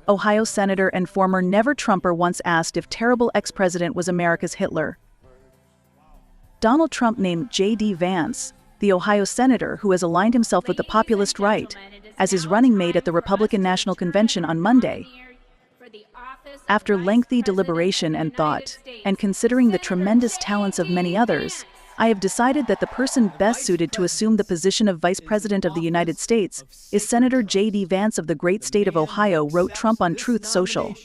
Ohio senator and former never-Trumper once asked if terrible ex-president was America's Hitler. Donald Trump named J.D. Vance, the Ohio senator who has aligned himself with the populist right, as his running mate at the Republican National Convention on Monday. After lengthy deliberation and thought, and considering the tremendous talents of many others, I have decided that the person best suited to assume the position of Vice President of the United States is Senator J.D. Vance of the great state of Ohio, wrote Trump on Truth Social.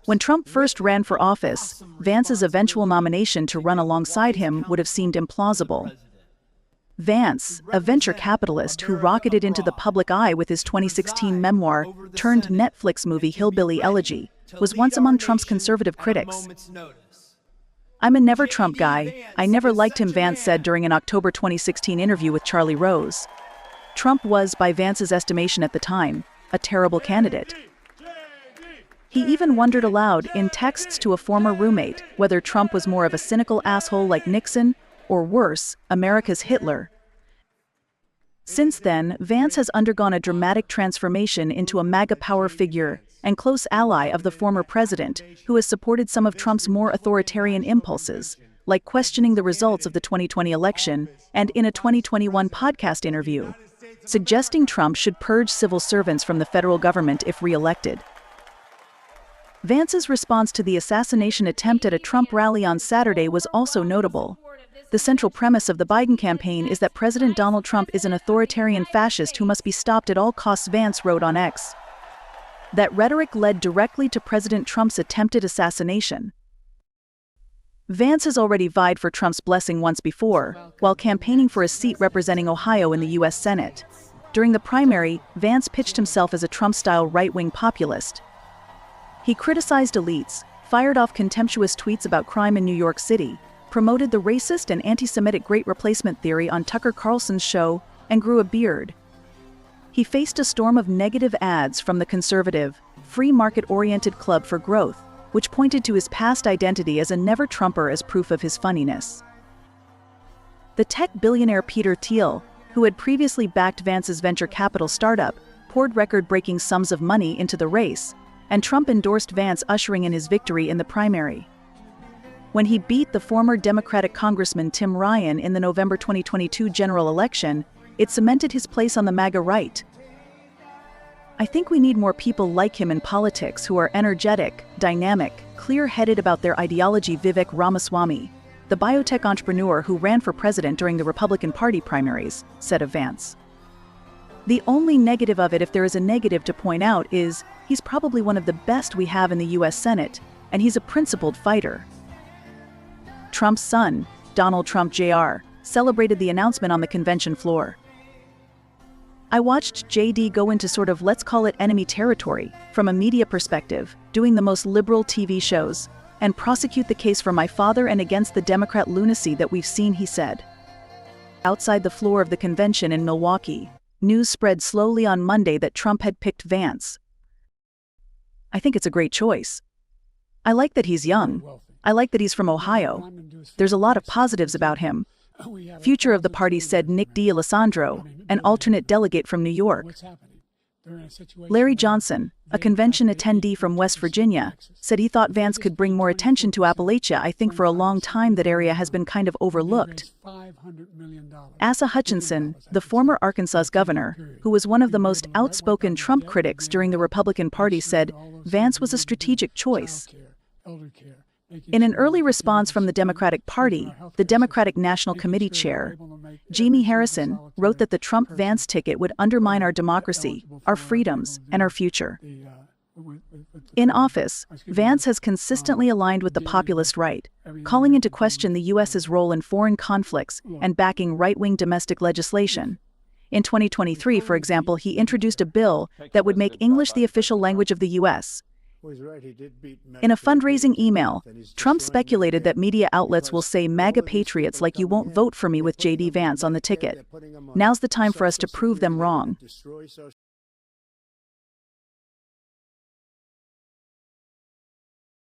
When Trump first ran for office, Vance's eventual nomination to run alongside him would have seemed implausible. Vance, a venture capitalist who rocketed into the public eye with his 2016 memoir-turned-Netflix movie Hillbilly Elegy, was once among Trump's conservative critics. "I'm a never-Trump guy. I never liked him," Vance said during an October 2016 interview with Charlie Rose. Trump was, by Vance's estimation at the time, a terrible candidate. He even wondered aloud, in texts to a former roommate, whether Trump was more of a cynical asshole like Nixon, or worse, America's Hitler. Since then, Vance has undergone a dramatic transformation into a MAGA power figure and close ally of the former president, who has supported some of Trump's more authoritarian impulses, like questioning the results of the 2020 election and, in a 2021 podcast interview, suggesting Trump should purge civil servants from the federal government if re-elected. Vance's response to the assassination attempt at a Trump rally on Saturday was also notable. The central premise of the Biden campaign is that President Donald Trump is an authoritarian fascist who must be stopped at all costs, Vance wrote on X. That rhetoric led directly to President Trump's attempted assassination. Vance has already vied for Trump's blessing once before, while campaigning for a seat representing Ohio in the U.S. Senate. During the primary, Vance pitched himself as a Trump-style right-wing populist. He criticized elites, fired off contemptuous tweets about crime in New York City, promoted the racist and anti-Semitic Great Replacement theory on Tucker Carlson's show, and grew a beard. He faced a storm of negative ads from the conservative, free market-oriented Club for Growth, which pointed to his past identity as a never-Trumper as proof of his funniness. The tech billionaire Peter Thiel, who had previously backed Vance's venture capital startup, poured record-breaking sums of money into the race, and Trump endorsed Vance, ushering in his victory in the primary. When he beat the former Democratic Congressman Tim Ryan in the November 2022 general election, it cemented his place on the MAGA right. "I think we need more people like him in politics who are energetic, dynamic, clear-headed about their ideology," Vivek Ramaswamy, the biotech entrepreneur who ran for president during the Republican Party primaries, said of Vance. "The only negative of it, if there is a negative to point out, is he's probably one of the best we have in the U.S. Senate, and he's a principled fighter." Trump's son, Donald Trump Jr., celebrated the announcement on the convention floor. "I watched JD go into sort of, let's call it, enemy territory, from a media perspective, doing the most liberal TV shows, and prosecute the case for my father and against the Democrat lunacy that we've seen," he said. Outside the floor of the convention in Milwaukee, news spread slowly on Monday that Trump had picked Vance. "I think it's a great choice. I like that he's young. I like that he's from Ohio. There's a lot of positives about him." Future of the party said Nick D'Alessandro, an alternate delegate from New York. Larry Johnson, a convention attendee from West Virginia, said he thought Vance could bring more attention to Appalachia. "I think for a long time that area has been kind of overlooked." Asa Hutchinson, the former Arkansas governor, who was one of the most outspoken Trump critics during the Republican Party, said Vance was a strategic choice. In an early response from the Democratic Party, the Democratic National Committee chair, Jamie Harrison, wrote that the Trump-Vance ticket would undermine our democracy, our freedoms, and our future. In office, Vance has consistently aligned with the populist right, calling into question the U.S.'s role in foreign conflicts and backing right-wing domestic legislation. In 2023, for example, he introduced a bill that would make English the official language of the U.S. In a fundraising email, Trump speculated that media outlets will say MAGA patriots like "you won't vote for me" with J.D. Vance on the ticket. "Now's the time for us to prove them wrong."